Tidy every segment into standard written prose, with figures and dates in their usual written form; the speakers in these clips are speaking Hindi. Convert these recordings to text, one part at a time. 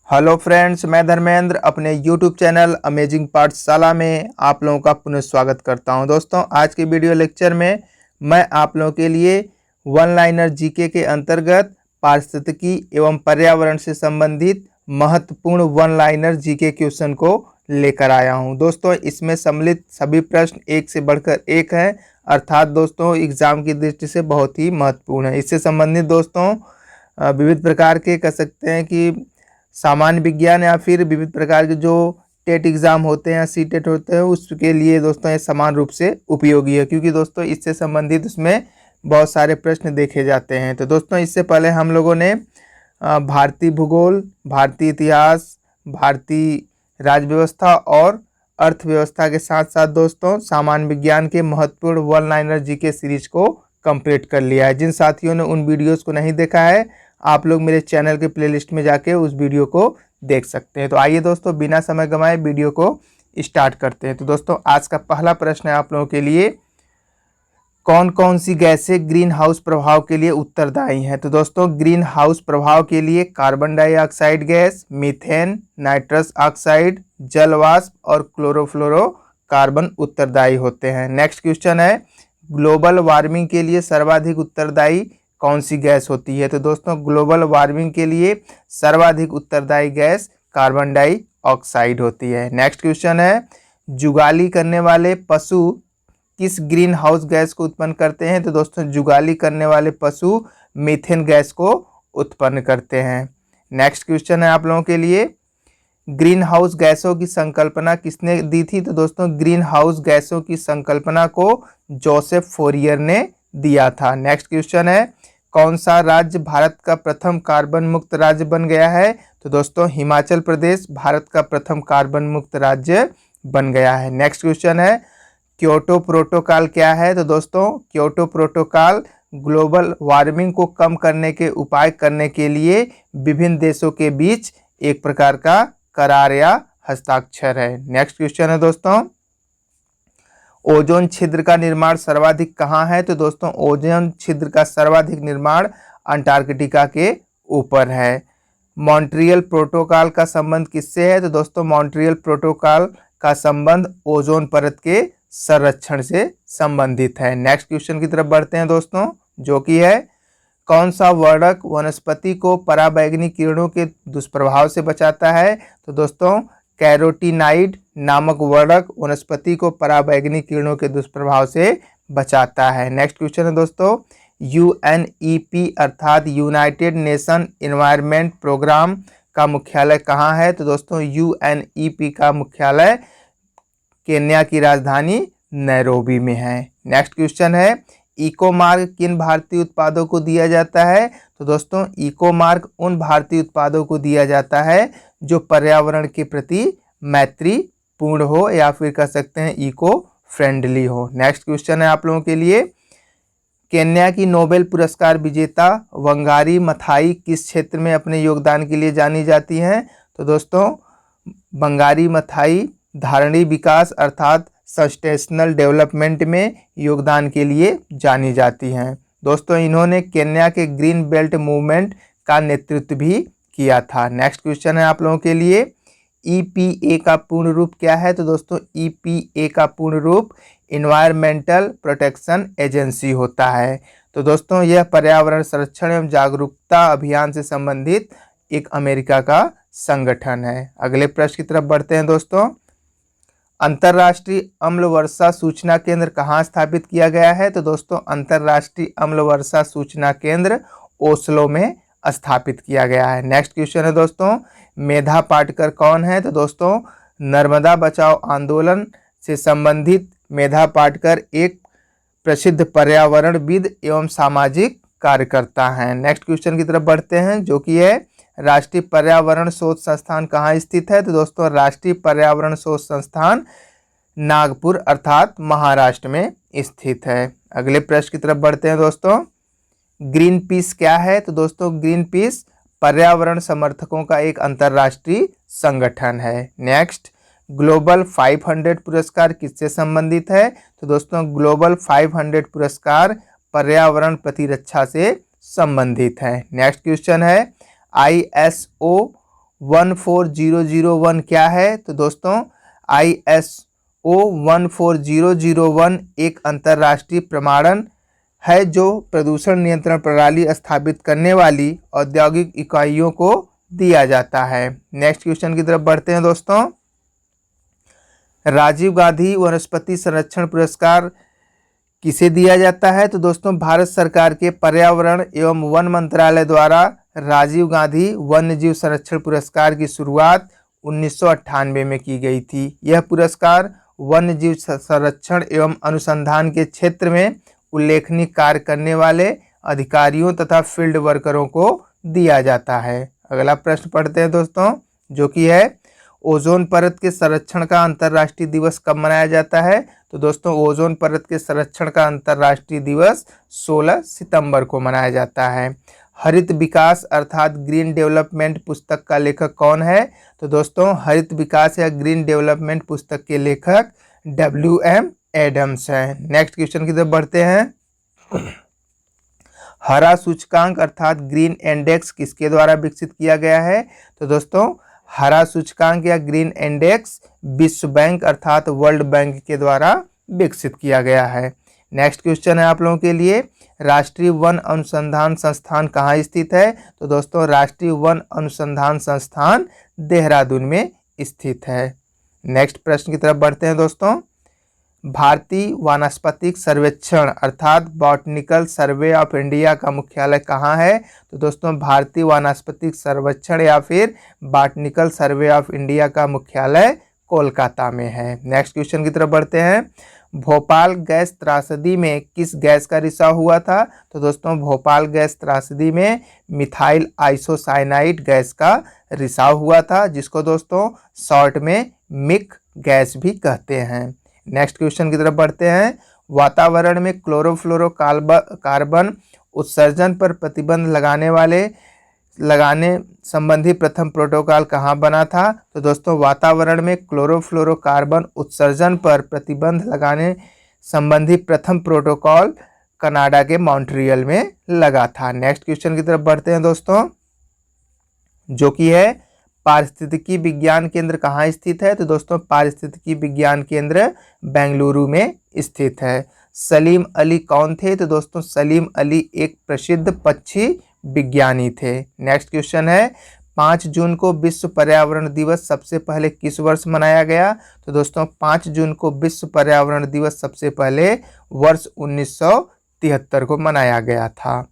हेलो फ्रेंड्स, मैं धर्मेंद्र अपने यूट्यूब चैनल अमेजिंग पाठशाला में आप लोगों का पुनः स्वागत करता हूं। दोस्तों, आज के वीडियो लेक्चर में मैं आप लोगों के लिए वन लाइनर जीके के अंतर्गत पारिस्थितिकी एवं पर्यावरण से संबंधित महत्वपूर्ण वन लाइनर जीके क्वेश्चन को लेकर आया हूं। दोस्तों, इसमें सम्मिलित सभी प्रश्न एक से बढ़कर एक हैं, अर्थात दोस्तों एग्जाम की दृष्टि से बहुत ही महत्वपूर्ण है। इससे संबंधित दोस्तों विविध प्रकार के कह सकते हैं कि सामान्य विज्ञान या फिर विविध प्रकार के जो टेट एग्ज़ाम होते हैं या सी टेट होते हैं उसके लिए दोस्तों ये समान रूप से उपयोगी है, क्योंकि दोस्तों इससे संबंधित उसमें बहुत सारे प्रश्न देखे जाते हैं। तो दोस्तों इससे पहले हम लोगों ने भारतीय भूगोल, भारतीय इतिहास, भारतीय राज्य व्यवस्था और अर्थव्यवस्था के साथ साथ दोस्तों सामान्य विज्ञान के महत्वपूर्ण वन लाइनर जीके सीरीज को कंप्लीट कर लिया है। जिन साथियों ने उन वीडियोस को नहीं देखा है, आप लोग मेरे चैनल के प्लेलिस्ट में जाके उस वीडियो को देख सकते हैं। तो आइए दोस्तों बिना समय गंवाए वीडियो को स्टार्ट करते हैं। तो दोस्तों आज का पहला प्रश्न है आप लोगों के लिए, कौन कौन सी गैसें ग्रीन हाउस प्रभाव के लिए उत्तरदायी हैं? तो दोस्तों ग्रीन हाउस प्रभाव के लिए carbon dioxide gas, methane, nitrous oxide, जल वाष्प और क्लोरोफ्लोरोकार्बन उत्तरदायी होते हैं। नेक्स्ट क्वेश्चन है, ग्लोबल वार्मिंग के लिए सर्वाधिक उत्तरदायी कौन सी गैस होती है? तो दोस्तों ग्लोबल वार्मिंग के लिए सर्वाधिक उत्तरदायी गैस कार्बन डाइऑक्साइड होती है। नेक्स्ट क्वेश्चन है, जुगाली करने वाले पशु किस ग्रीन हाउस गैस को उत्पन्न करते हैं? तो दोस्तों जुगाली करने वाले पशु मीथेन गैस को उत्पन्न करते हैं। नेक्स्ट क्वेश्चन है आप लोगों के लिए, ग्रीन हाउस गैसों की संकल्पना किसने दी थी? तो दोस्तों ग्रीन हाउस गैसों की संकल्पना को जोसेफ फोरियर ने दिया था। नेक्स्ट क्वेश्चन है, कौन सा राज्य भारत का प्रथम कार्बन मुक्त राज्य बन गया है? तो दोस्तों हिमाचल प्रदेश भारत का प्रथम कार्बन मुक्त राज्य बन गया है। नेक्स्ट क्वेश्चन है, क्योटो प्रोटोकॉल क्या है? तो दोस्तों क्योटो प्रोटोकॉल ग्लोबल वार्मिंग को कम करने के उपाय करने के लिए विभिन्न देशों के बीच एक प्रकार का करार या हस्ताक्षर है। नेक्स्ट क्वेश्चन है दोस्तों, ओजोन छिद्र का निर्माण सर्वाधिक कहाँ है? तो दोस्तों ओजोन छिद्र का सर्वाधिक निर्माण अंटार्कटिका के ऊपर है। मॉन्ट्रियल प्रोटोकॉल का संबंध किससे है? तो दोस्तों मॉन्ट्रियल प्रोटोकॉल का संबंध ओजोन परत के संरक्षण से संबंधित है। नेक्स्ट क्वेश्चन की तरफ बढ़ते हैं दोस्तों, जो कि है, कौन सा वर्णक वनस्पति को पराबैंगनी किरणों के दुष्प्रभाव से बचाता है? तो दोस्तों कैरोटीनाइड नामक वर्णक वनस्पति को पराबैंगनी किरणों के दुष्प्रभाव से बचाता है। नेक्स्ट क्वेश्चन है दोस्तों, UNEP अर्थात यूनाइटेड नेशन एनवायरनमेंट प्रोग्राम का मुख्यालय कहाँ है? तो दोस्तों UNEP का मुख्यालय केन्या की राजधानी नैरोबी में है। नेक्स्ट क्वेश्चन है, इको मार्क किन भारतीय उत्पादों को दिया जाता है? तो दोस्तों इको मार्क उन भारतीय उत्पादों को दिया जाता है जो पर्यावरण के प्रति मैत्रीपूर्ण हो या फिर कह सकते हैं इको फ्रेंडली हो। नेक्स्ट क्वेश्चन है आप लोगों के लिए, केन्या की नोबेल पुरस्कार विजेता वंगारी मथाई किस क्षेत्र में अपने योगदान के लिए जानी जाती हैं? तो दोस्तों वंगारी मथाई धारणी विकास अर्थात सस्टेनेबल डेवलपमेंट में योगदान के लिए जानी जाती हैं। दोस्तों इन्होंने केन्या के ग्रीन बेल्ट मूवमेंट का नेतृत्व भी किया था। नेक्स्ट क्वेश्चन है आप लोगों के लिए, EPA का पूर्ण रूप क्या है? तो दोस्तों EPA का पूर्ण रूप इन्वायरमेंटल प्रोटेक्शन एजेंसी होता है। तो दोस्तों यह पर्यावरण संरक्षण एवं जागरूकता अभियान से संबंधित एक अमेरिका का संगठन है। अगले प्रश्न की तरफ बढ़ते हैं दोस्तों, अंतर्राष्ट्रीय अम्ल वर्षा सूचना केंद्र कहाँ स्थापित किया गया है? तो दोस्तों अंतर्राष्ट्रीय अम्ल वर्षा सूचना केंद्र ओस्लो में स्थापित किया गया है। नेक्स्ट क्वेश्चन है दोस्तों, मेधा पाटकर कौन है? तो दोस्तों नर्मदा बचाओ आंदोलन से संबंधित मेधा पाटकर एक प्रसिद्ध पर्यावरणविद एवं सामाजिक कार्यकर्ता हैं। नेक्स्ट क्वेश्चन की तरफ बढ़ते हैं, जो कि है, राष्ट्रीय पर्यावरण शोध संस्थान कहाँ स्थित है? तो दोस्तों राष्ट्रीय पर्यावरण शोध संस्थान नागपुर अर्थात महाराष्ट्र में स्थित है। अगले प्रश्न की तरफ बढ़ते हैं दोस्तों, ग्रीन पीस क्या है? तो दोस्तों ग्रीन पीस पर्यावरण समर्थकों का एक अंतर्राष्ट्रीय संगठन है। नेक्स्ट, ग्लोबल 500 पुरस्कार किससे संबंधित है? तो दोस्तों ग्लोबल 500 पुरस्कार पर्यावरण प्रतिरक्षा से संबंधित है। नेक्स्ट क्वेश्चन है, ISO 14001 क्या है? तो दोस्तों ISO 14001 एक अंतर्राष्ट्रीय प्रमाणन है जो प्रदूषण नियंत्रण प्रणाली स्थापित करने वाली औद्योगिक इकाइयों को दिया जाता है। नेक्स्ट क्वेश्चन की तरफ बढ़ते हैं दोस्तों। राजीव गांधी वनस्पति संरक्षण पुरस्कार किसे दिया जाता है? तो दोस्तों भारत सरकार के पर्यावरण एवं वन मंत्रालय द्वारा राजीव गांधी वन्यजीव संरक्षण पुरस्कार की शुरुआत 1998 में की गई थी। यह पुरस्कार वन्यजीव संरक्षण एवं अनुसंधान के क्षेत्र में उल्लेखनीय कार्य करने वाले अधिकारियों तथा फील्ड वर्करों को दिया जाता है। अगला प्रश्न पढ़ते हैं दोस्तों, जो कि है ओजोन परत के संरक्षण का अंतर्राष्ट्रीय दिवस कब मनाया जाता है? तो दोस्तों ओजोन परत के संरक्षण का अंतर्राष्ट्रीय दिवस 16 सितंबर को मनाया जाता है। हरित विकास अर्थात ग्रीन डेवलपमेंट पुस्तक का लेखक कौन है? तो दोस्तों हरित विकास या ग्रीन डेवलपमेंट पुस्तक के लेखक WM एडम्स हैं। नेक्स्ट क्वेश्चन की तरफ बढ़ते हैं। हरा सूचकांक अर्थात ग्रीन इंडेक्स किसके द्वारा विकसित किया गया है? तो दोस्तों हरा सूचकांक या ग्रीन इंडेक्स विश्व बैंक अर्थात वर्ल्ड बैंक के द्वारा विकसित किया गया है। नेक्स्ट क्वेश्चन है आप लोगों के लिए, राष्ट्रीय वन अनुसंधान संस्थान कहाँ स्थित है? तो दोस्तों राष्ट्रीय वन अनुसंधान संस्थान देहरादून में स्थित है। नेक्स्ट प्रश्न की तरफ बढ़ते हैं दोस्तों। भारतीय वानस्पतिक सर्वेक्षण अर्थात बॉटनिकल सर्वे ऑफ इंडिया का मुख्यालय कहाँ है? तो दोस्तों भारतीय वानस्पतिक सर्वेक्षण या फिर बॉटनिकल सर्वे ऑफ इंडिया का मुख्यालय कोलकाता में है। नेक्स्ट क्वेश्चन की तरफ बढ़ते हैं। भोपाल गैस त्रासदी में किस गैस का रिसाव हुआ था? तो दोस्तों भोपाल गैस त्रासदी में मिथाइल आइसोसाइनाइड गैस का रिसाव हुआ था, जिसको दोस्तों शॉर्ट में मिक गैस भी कहते हैं। नेक्स्ट क्वेश्चन की तरफ बढ़ते हैं। वातावरण में क्लोरोफ्लोरोकार्बन उत्सर्जन पर प्रतिबंध लगाने संबंधी प्रथम प्रोटोकॉल कहाँ बना था? तो दोस्तों वातावरण में क्लोरोफ्लोरोकार्बन उत्सर्जन पर प्रतिबंध लगाने संबंधी प्रथम प्रोटोकॉल कनाडा के मॉन्ट्रियल में लगा था। नेक्स्ट क्वेश्चन की तरफ बढ़ते हैं दोस्तों, जो कि है पारिस्थितिकी विज्ञान केंद्र कहाँ स्थित है? तो दोस्तों पारिस्थितिकी विज्ञान केंद्र बेंगलुरु में स्थित है। सलीम अली कौन थे? तो दोस्तों सलीम अली एक प्रसिद्ध पक्षी विज्ञानी थे। नेक्स्ट क्वेश्चन है, 5 जून को विश्व पर्यावरण दिवस सबसे पहले किस वर्ष मनाया गया? तो दोस्तों 5 जून को विश्व पर्यावरण दिवस सबसे पहले वर्ष 1973 को मनाया गया था।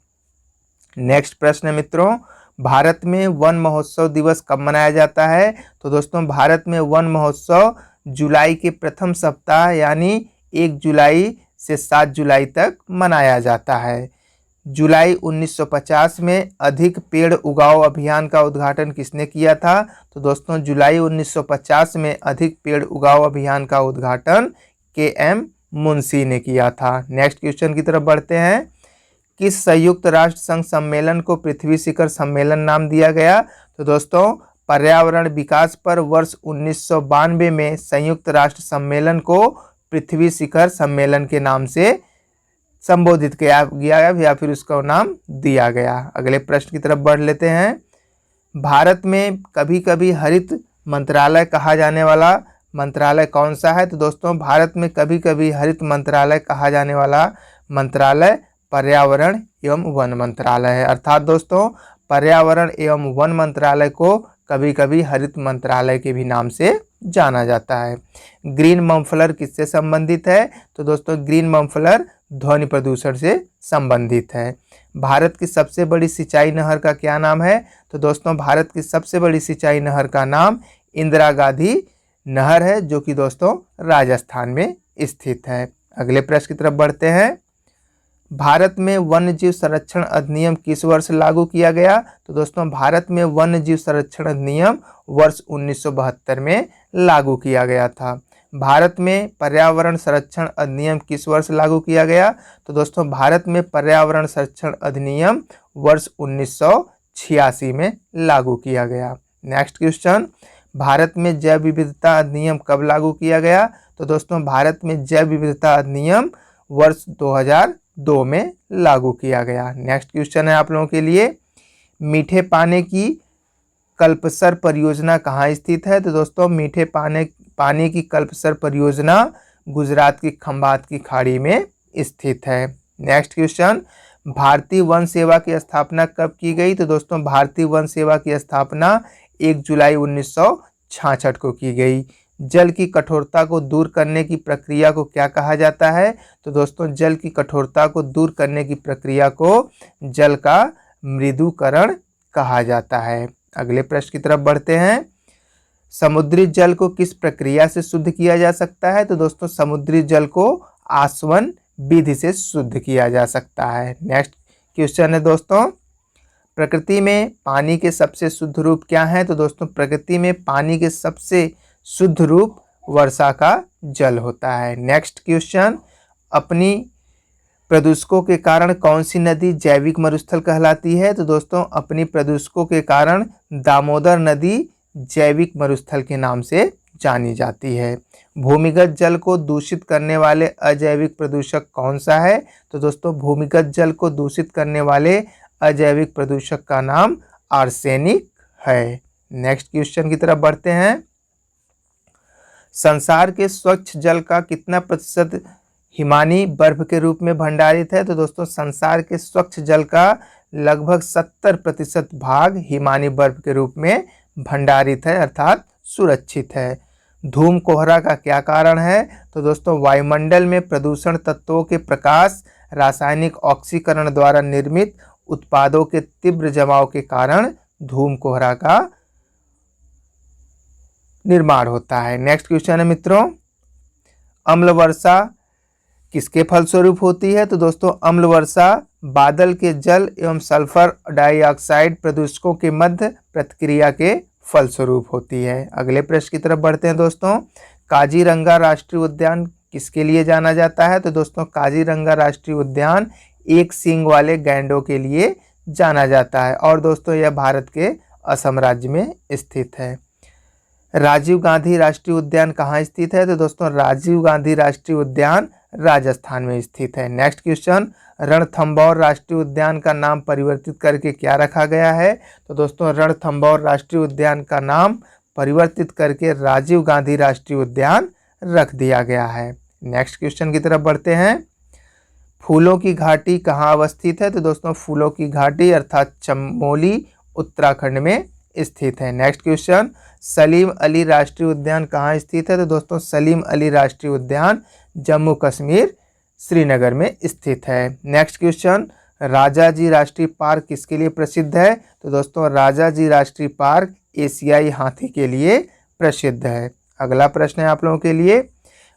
नेक्स्ट प्रश्न है मित्रों, भारत में वन महोत्सव दिवस कब मनाया जाता है? तो दोस्तों भारत में वन महोत्सव जुलाई के प्रथम सप्ताह यानी 1 जुलाई से 7 जुलाई तक मनाया जाता है। जुलाई 1950 में अधिक पेड़ उगाओ अभियान का उद्घाटन किसने किया था? तो दोस्तों जुलाई 1950 में अधिक पेड़ उगाओ अभियान का उद्घाटन KM मुंशी ने किया था। नेक्स्ट क्वेश्चन की तरफ बढ़ते हैं। किस संयुक्त राष्ट्र संघ सम्मेलन को पृथ्वी शिखर सम्मेलन नाम दिया गया? तो दोस्तों पर्यावरण विकास पर वर्ष 1992 में संयुक्त राष्ट्र सम्मेलन को पृथ्वी शिखर सम्मेलन के नाम से संबोधित किया गया या फिर उसका नाम दिया गया। अगले प्रश्न की तरफ बढ़ लेते हैं। भारत में कभी कभी हरित मंत्रालय कहा जाने वाला मंत्रालय कौन सा है? तो दोस्तों भारत में कभी कभी हरित मंत्रालय कहा जाने वाला मंत्रालय पर्यावरण एवं वन मंत्रालय है। अर्थात दोस्तों पर्यावरण एवं वन मंत्रालय को कभी कभी हरित मंत्रालय के भी नाम से जाना जाता है। ग्रीन मफलर किससे संबंधित है? तो दोस्तों ग्रीन मफलर ध्वनि प्रदूषण से संबंधित है। भारत की सबसे बड़ी सिंचाई नहर का क्या नाम है? तो दोस्तों भारत की सबसे बड़ी सिंचाई नहर का नाम इंदिरा गांधी नहर है, जो कि दोस्तों राजस्थान में स्थित है। अगले प्रश्न की तरफ बढ़ते हैं। भारत में वन्यजीव संरक्षण अधिनियम किस वर्ष लागू किया गया? तो दोस्तों भारत में वन्यजीव संरक्षण अधिनियम वर्ष 1972 में लागू किया गया था। भारत में पर्यावरण संरक्षण अधिनियम किस वर्ष लागू किया गया? तो दोस्तों भारत में पर्यावरण संरक्षण अधिनियम वर्ष 1986 में लागू किया गया। नेक्स्ट क्वेश्चन, भारत में जैव विविधता अधिनियम कब लागू किया गया? तो दोस्तों भारत में जैव विविधता अधिनियम वर्ष 2002 में लागू किया गया। नेक्स्ट क्वेश्चन है आप लोगों के लिए, मीठे पानी की कल्पसर परियोजना कहाँ स्थित है? तो दोस्तों मीठे पानी की कल्पसर परियोजना गुजरात की खंभात की खाड़ी में स्थित है। नेक्स्ट क्वेश्चन, भारतीय वन सेवा की स्थापना कब की गई? तो दोस्तों भारतीय वन सेवा की स्थापना 1 जुलाई 1966 को की गई। जल की कठोरता को दूर करने की प्रक्रिया को क्या कहा जाता है? तो दोस्तों जल की कठोरता को दूर करने की प्रक्रिया को जल का मृदुकरण कहा जाता है। अगले प्रश्न की तरफ बढ़ते हैं। समुद्री जल को किस प्रक्रिया से शुद्ध किया जा सकता है? तो दोस्तों समुद्री जल को आसवन विधि से शुद्ध किया जा सकता है। नेक्स्ट क्वेश्चन है दोस्तों, प्रकृति में पानी के सबसे शुद्ध रूप क्या है? तो दोस्तों प्रकृति में पानी के सबसे शुद्ध रूप वर्षा का जल होता है। नेक्स्ट क्वेश्चन, अपनी प्रदूषकों के कारण कौन सी नदी जैविक मरुस्थल कहलाती है? तो दोस्तों अपनी प्रदूषकों के कारण दामोदर नदी जैविक मरुस्थल के नाम से जानी जाती है। भूमिगत जल को दूषित करने वाले अजैविक प्रदूषक कौन सा है? तो दोस्तों भूमिगत जल को दूषित करने वाले अजैविक प्रदूषक का नाम आर्सेनिक है। नेक्स्ट क्वेश्चन की तरफ बढ़ते हैं। संसार के स्वच्छ जल का कितना प्रतिशत हिमानी बर्फ के रूप में भंडारित है? तो दोस्तों संसार के स्वच्छ जल का लगभग 70% भाग हिमानी बर्फ के रूप में भंडारित है, अर्थात सुरक्षित है। धूम कोहरा का क्या कारण है? तो दोस्तों वायुमंडल में प्रदूषण तत्वों के प्रकाश रासायनिक ऑक्सीकरण द्वारा निर्मित उत्पादों के तीव्र जमाव के कारण धूम कोहरा का निर्माण होता है। नेक्स्ट क्वेश्चन है मित्रों, अम्ल वर्षा किसके फलस्वरूप होती है? तो दोस्तों अम्ल वर्षा बादल के जल एवं सल्फर डाइऑक्साइड प्रदूषकों के मध्य प्रतिक्रिया के फलस्वरूप होती है। अगले प्रश्न की तरफ बढ़ते हैं दोस्तों, काजीरंगा राष्ट्रीय उद्यान किसके लिए जाना जाता है? तो दोस्तों काजीरंगा राष्ट्रीय उद्यान एक सींग वाले गैंडों के लिए जाना जाता है और दोस्तों यह भारत के असम राज्य में स्थित है। राजीव गांधी राष्ट्रीय उद्यान कहाँ स्थित है? तो दोस्तों राजीव गांधी राष्ट्रीय उद्यान राजस्थान में स्थित है। नेक्स्ट क्वेश्चन, रणथंभौर राष्ट्रीय उद्यान का नाम परिवर्तित करके क्या रखा गया है? तो दोस्तों रणथंभौर राष्ट्रीय उद्यान का नाम परिवर्तित करके राजीव गांधी राष्ट्रीय उद्यान रख दिया गया है। नेक्स्ट क्वेश्चन की तरफ बढ़ते हैं। फूलों की घाटी कहाँ अवस्थित है? तो दोस्तों फूलों की घाटी अर्थात चमोली उत्तराखंड में स्थित है। नेक्स्ट क्वेश्चन, सलीम अली राष्ट्रीय उद्यान कहाँ स्थित है? तो दोस्तों सलीम अली राष्ट्रीय उद्यान जम्मू कश्मीर श्रीनगर में स्थित है। नेक्स्ट क्वेश्चन, राजाजी राष्ट्रीय पार्क किसके लिए प्रसिद्ध है? तो दोस्तों राजाजी राष्ट्रीय पार्क एशियाई हाथी के लिए प्रसिद्ध है। अगला प्रश्न है आप लोगों के लिए,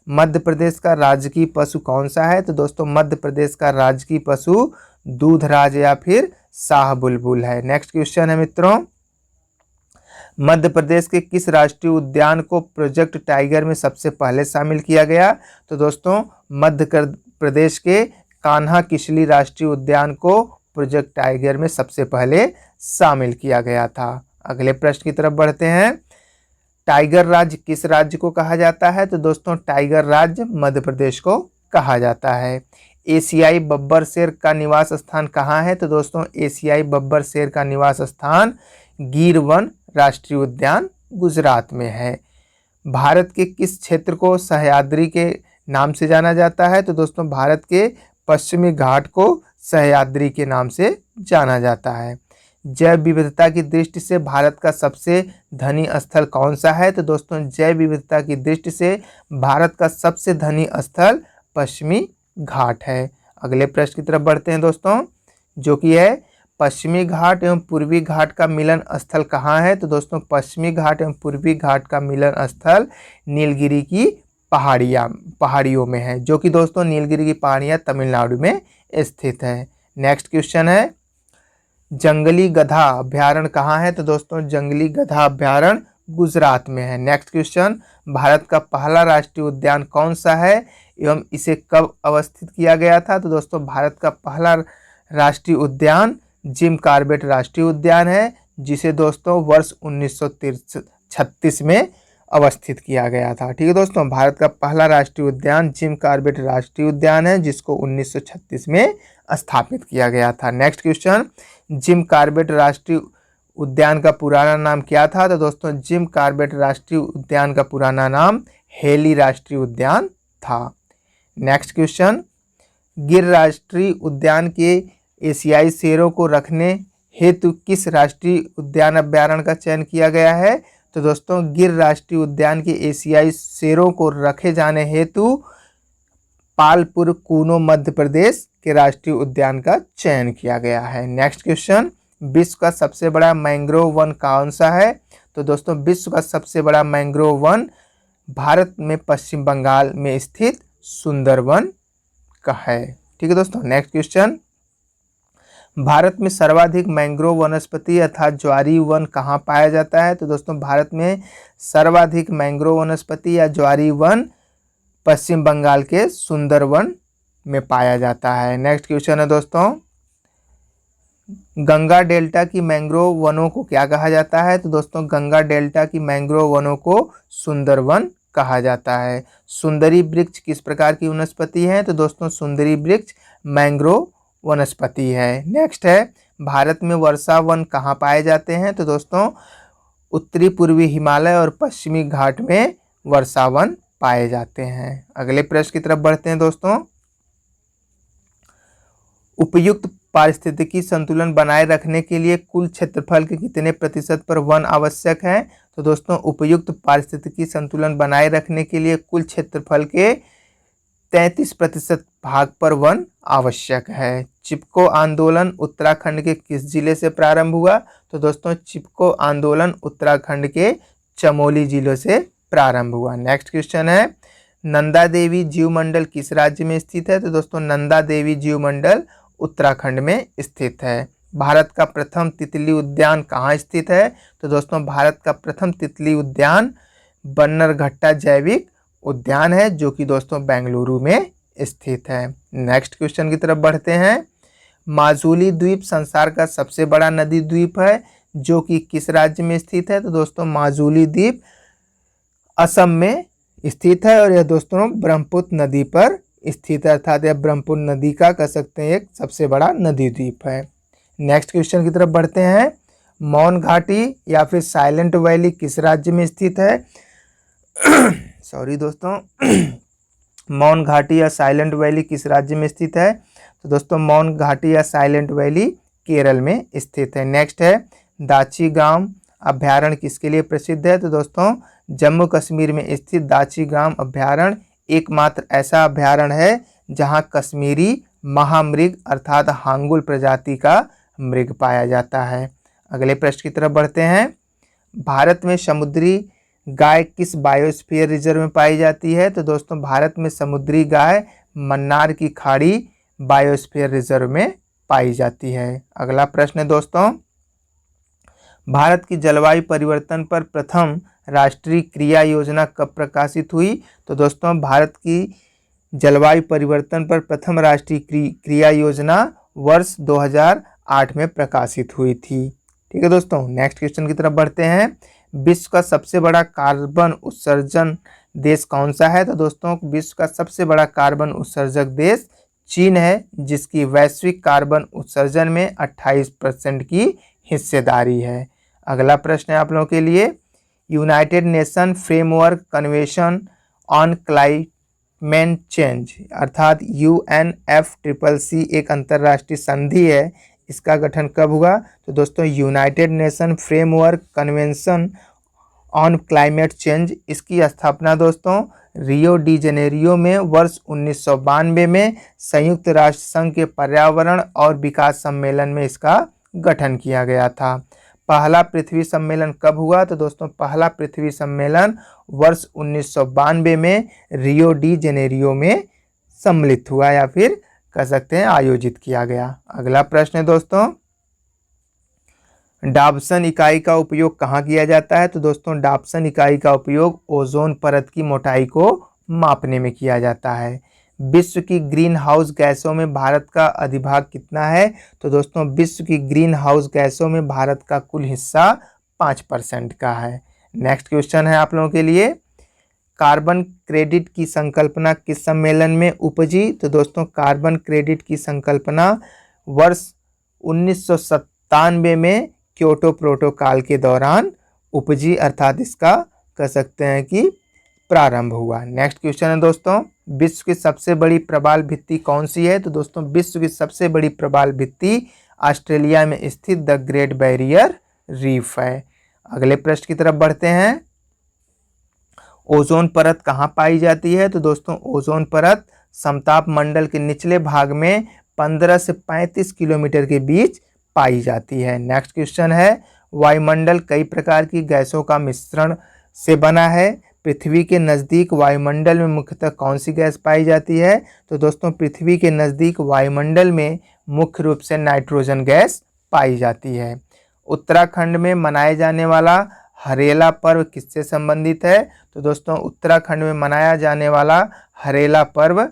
मध्य प्रदेश का राजकीय पशु कौन सा है? तो दोस्तों मध्य प्रदेश का राजकीय पशु दूधराज या फिर शाह बुलबुल है। नेक्स्ट क्वेश्चन है मित्रों, मध्य प्रदेश के किस राष्ट्रीय उद्यान को प्रोजेक्ट टाइगर में सबसे पहले शामिल किया गया? तो दोस्तों मध्य प्रदेश के कान्हा किसली राष्ट्रीय उद्यान को प्रोजेक्ट टाइगर में सबसे पहले शामिल किया गया था। अगले प्रश्न की तरफ बढ़ते हैं, टाइगर राज्य किस राज्य को कहा जाता है? तो दोस्तों टाइगर राज्य मध्य प्रदेश को कहा जाता है। एशियाई बब्बर शेर का निवास स्थान कहाँ है? तो दोस्तों एशियाई बब्बर शेर का निवास स्थान गिर वन राष्ट्रीय उद्यान गुजरात में है। भारत के किस क्षेत्र को सह्याद्री के नाम से जाना जाता है? तो दोस्तों भारत के पश्चिमी घाट को सह्याद्री के नाम से जाना जाता है। जैव विविधता की दृष्टि से भारत का सबसे धनी स्थल कौन सा है? तो दोस्तों जैव विविधता की दृष्टि से भारत का सबसे धनी स्थल पश्चिमी घाट है। अगले प्रश्न की तरफ बढ़ते हैं दोस्तों, जो कि है पश्चिमी घाट एवं पूर्वी घाट का मिलन स्थल कहाँ है? तो दोस्तों पश्चिमी घाट एवं पूर्वी घाट का मिलन स्थल नीलगिरी की पहाड़ियों में है, जो कि दोस्तों नीलगिरी की पहाड़ियाँ तमिलनाडु में स्थित है। नेक्स्ट क्वेश्चन है, जंगली गधा अभ्यारण्य कहाँ है? तो दोस्तों जंगली गधा अभ्यारण्य गुजरात में है। नेक्स्ट क्वेश्चन, भारत का पहला राष्ट्रीय उद्यान कौन सा है एवं इसे कब अवस्थित किया गया था? तो दोस्तों भारत का पहला राष्ट्रीय उद्यान जिम कॉर्बेट राष्ट्रीय उद्यान है, जिसे दोस्तों वर्ष 1936 में अवस्थित किया गया था। ठीक है दोस्तों, भारत का पहला राष्ट्रीय उद्यान जिम कॉर्बेट राष्ट्रीय उद्यान है, जिसको 1936 में स्थापित किया गया था। नेक्स्ट क्वेश्चन, जिम कॉर्बेट राष्ट्रीय उद्यान का पुराना नाम क्या था? तो दोस्तों जिम कॉर्बेट राष्ट्रीय उद्यान का पुराना नाम हेली राष्ट्रीय उद्यान था। नेक्स्ट क्वेश्चन, गिर राष्ट्रीय उद्यान के एशियाई शेरों को रखने हेतु किस राष्ट्रीय उद्यान अभ्यारण्य का चयन किया गया है? तो दोस्तों गिर राष्ट्रीय उद्यान के एशियाई शेरों को रखे जाने हेतु पालपुर कूनो मध्य प्रदेश के राष्ट्रीय उद्यान का चयन किया गया है। नेक्स्ट क्वेश्चन, विश्व का सबसे बड़ा मैंग्रोव वन कौन सा है? तो दोस्तों विश्व का सबसे बड़ा मैंग्रोव वन भारत में पश्चिम बंगाल में स्थित सुंदरवन का है। ठीक है दोस्तों। नेक्स्ट क्वेश्चन, भारत में सर्वाधिक मैंग्रोव वनस्पति अर्थात ज्वारी वन कहाँ पाया जाता है? तो दोस्तों भारत में सर्वाधिक मैंग्रोव वनस्पति या ज्वारी वन पश्चिम बंगाल के सुंदरवन में पाया जाता है। नेक्स्ट क्वेश्चन है दोस्तों, गंगा डेल्टा की मैंग्रोव वनों को क्या कहा जाता है? तो दोस्तों गंगा डेल्टा की मैंग्रोव वनों को सुंदरवन कहा जाता है। सुंदरी वृक्ष किस प्रकार की वनस्पति है? तो दोस्तों सुंदरी वृक्ष मैंग्रोव वनस्पति है। नेक्स्ट है, भारत में वर्षा वन कहाँ पाए जाते हैं? तो दोस्तों उत्तरी पूर्वी हिमालय और पश्चिमी घाट में वर्षा वन पाए जाते हैं। अगले प्रश्न की तरफ बढ़ते हैं दोस्तों, उपयुक्त पारिस्थितिकी संतुलन बनाए रखने के लिए कुल क्षेत्रफल के कितने प्रतिशत पर वन आवश्यक है? तो दोस्तों उपयुक्त पारिस्थितिकी संतुलन बनाए रखने के लिए कुल क्षेत्रफल के 33% भाग पर वन आवश्यक है। चिपको आंदोलन उत्तराखंड के किस जिले से प्रारंभ हुआ? तो दोस्तों चिपको आंदोलन उत्तराखंड के चमोली जिले से प्रारंभ हुआ। नेक्स्ट क्वेश्चन है, नंदा देवी जीव मंडल किस राज्य में स्थित है? तो दोस्तों नंदा देवी जीव मंडल उत्तराखंड में स्थित है। भारत का प्रथम तितली उद्यान कहाँ स्थित है? तो दोस्तों भारत का प्रथम तितली उद्यान बन्नरघट्टा जैविक उद्यान है, जो कि दोस्तों बेंगलुरु में स्थित है। नेक्स्ट क्वेश्चन की तरफ बढ़ते हैं, माजुली द्वीप संसार का सबसे बड़ा नदी द्वीप है, जो कि किस राज्य में स्थित है? तो दोस्तों माजुली द्वीप असम में स्थित है और यह दोस्तों ब्रह्मपुत्र नदी पर स्थित है, अर्थात यह ब्रह्मपुत्र नदी का कह सकते हैं एक सबसे बड़ा नदी द्वीप है। नेक्स्ट क्वेश्चन की तरफ बढ़ते हैं, मौन घाटी या फिर साइलेंट वैली किस राज्य में स्थित है? सॉरी दोस्तों मौन घाटी या साइलेंट वैली किस राज्य में स्थित है? तो दोस्तों मौन घाटी या साइलेंट वैली केरल में स्थित है। नेक्स्ट है, दाची गांव अभ्यारण्य किसके लिए प्रसिद्ध है? तो दोस्तों जम्मू कश्मीर में स्थित दाची गांव अभ्यारण्य एकमात्र ऐसा अभ्यारण्य है जहां कश्मीरी महामृग अर्थात हांगुल प्रजाति का मृग पाया जाता है। अगले प्रश्न की तरफ बढ़ते हैं, भारत में समुद्री गाय किस बायोस्फीयर रिजर्व में पाई जाती है? तो दोस्तों भारत में समुद्री गाय मन्नार की खाड़ी बायोस्फीयर रिजर्व में पाई जाती है। अगला प्रश्न है दोस्तों, भारत की जलवायु परिवर्तन पर प्रथम राष्ट्रीय क्रिया योजना कब प्रकाशित हुई? तो दोस्तों भारत की जलवायु परिवर्तन पर प्रथम राष्ट्रीय क्रिया योजना वर्ष 2008 में प्रकाशित हुई थी। ठीक है दोस्तों। नेक्स्ट क्वेश्चन की तरफ बढ़ते हैं, विश्व का सबसे बड़ा कार्बन उत्सर्जन देश कौन सा है? तो दोस्तों विश्व का सबसे बड़ा कार्बन उत्सर्जक देश चीन है, जिसकी वैश्विक कार्बन उत्सर्जन में 28% की हिस्सेदारी है। अगला प्रश्न है आप लोगों के लिए, United nation framework convention on climate change अर्थात UNFCCC एक अंतर्राष्ट्रीय संधि है, इसका गठन कब हुआ? तो दोस्तों United nation framework convention on climate change, इसकी स्थापना दोस्तों रियो डी जेनेरियो में वर्ष 1992 में संयुक्त राष्ट्र संघ के पर्यावरण और विकास सम्मेलन में इसका गठन किया गया था। पहला पृथ्वी सम्मेलन कब हुआ? तो दोस्तों पहला पृथ्वी सम्मेलन वर्ष 1992 में रियो डी जेनेरियो में सम्मिलित हुआ या फिर कह सकते हैं आयोजित किया गया। अगला प्रश्न है दोस्तों, डाप्सन इकाई का उपयोग कहाँ किया जाता है? तो दोस्तों डाप्सन इकाई का उपयोग ओजोन परत की मोटाई को मापने में किया जाता है। विश्व की ग्रीन हाउस गैसों में भारत का अधिभाग कितना है? तो दोस्तों विश्व की ग्रीन हाउस गैसों में भारत का कुल हिस्सा 5% का है। नेक्स्ट क्वेश्चन है आप लोगों के लिए, कार्बन क्रेडिट की संकल्पना किस सम्मेलन में उपजी? तो दोस्तों कार्बन क्रेडिट की संकल्पना वर्ष 1997 में क्योटो प्रोटोकॉल के दौरान उपजी, अर्थात इसका कह सकते हैं कि प्रारंभ हुआ। नेक्स्ट क्वेश्चन है दोस्तों, विश्व की सबसे बड़ी प्रवाल भित्ति कौन सी है? तो दोस्तों विश्व की सबसे बड़ी प्रवाल भित्ति ऑस्ट्रेलिया में स्थित द ग्रेट बैरियर रीफ है। अगले प्रश्न की तरफ बढ़ते हैं। ओजोन परत कहाँ पाई जाती है? तो दोस्तों ओजोन परत समताप मंडल के निचले भाग में 15 से 35 किलोमीटर के बीच पाई जाती है। नेक्स्ट क्वेश्चन है, वायुमंडल कई प्रकार की गैसों का मिश्रण से बना है। पृथ्वी के नज़दीक वायुमंडल में मुख्यतः कौन सी गैस पाई जाती है? तो दोस्तों पृथ्वी के नज़दीक वायुमंडल में मुख्य रूप से नाइट्रोजन गैस पाई जाती है। उत्तराखंड में मनाए जाने वाला हरेला पर्व किससे संबंधित है? तो दोस्तों उत्तराखंड में मनाया जाने वाला हरेला पर्व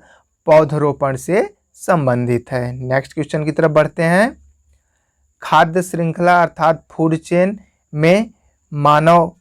पौधरोपण से संबंधित है। नेक्स्ट क्वेश्चन की तरफ बढ़ते हैं। खाद्य श्रृंखला अर्थात फूड चेन में मानव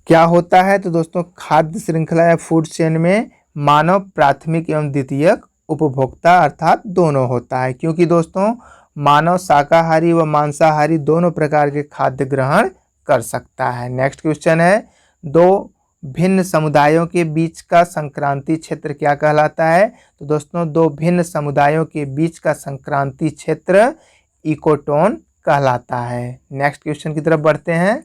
क्या होता है? तो दोस्तों खाद्य श्रृंखला या फूड चेन में मानव प्राथमिक एवं द्वितीयक उपभोक्ता अर्थात दोनों होता है, क्योंकि दोस्तों मानव शाकाहारी व मांसाहारी दोनों प्रकार के खाद्य ग्रहण कर सकता है। नेक्स्ट क्वेश्चन है, दो भिन्न समुदायों के बीच का संक्रांति क्षेत्र क्या कहलाता है? तो दोस्तों दो भिन्न समुदायों के बीच का संक्रांति क्षेत्र इकोटोन कहलाता है। नेक्स्ट क्वेश्चन की तरफ बढ़ते हैं।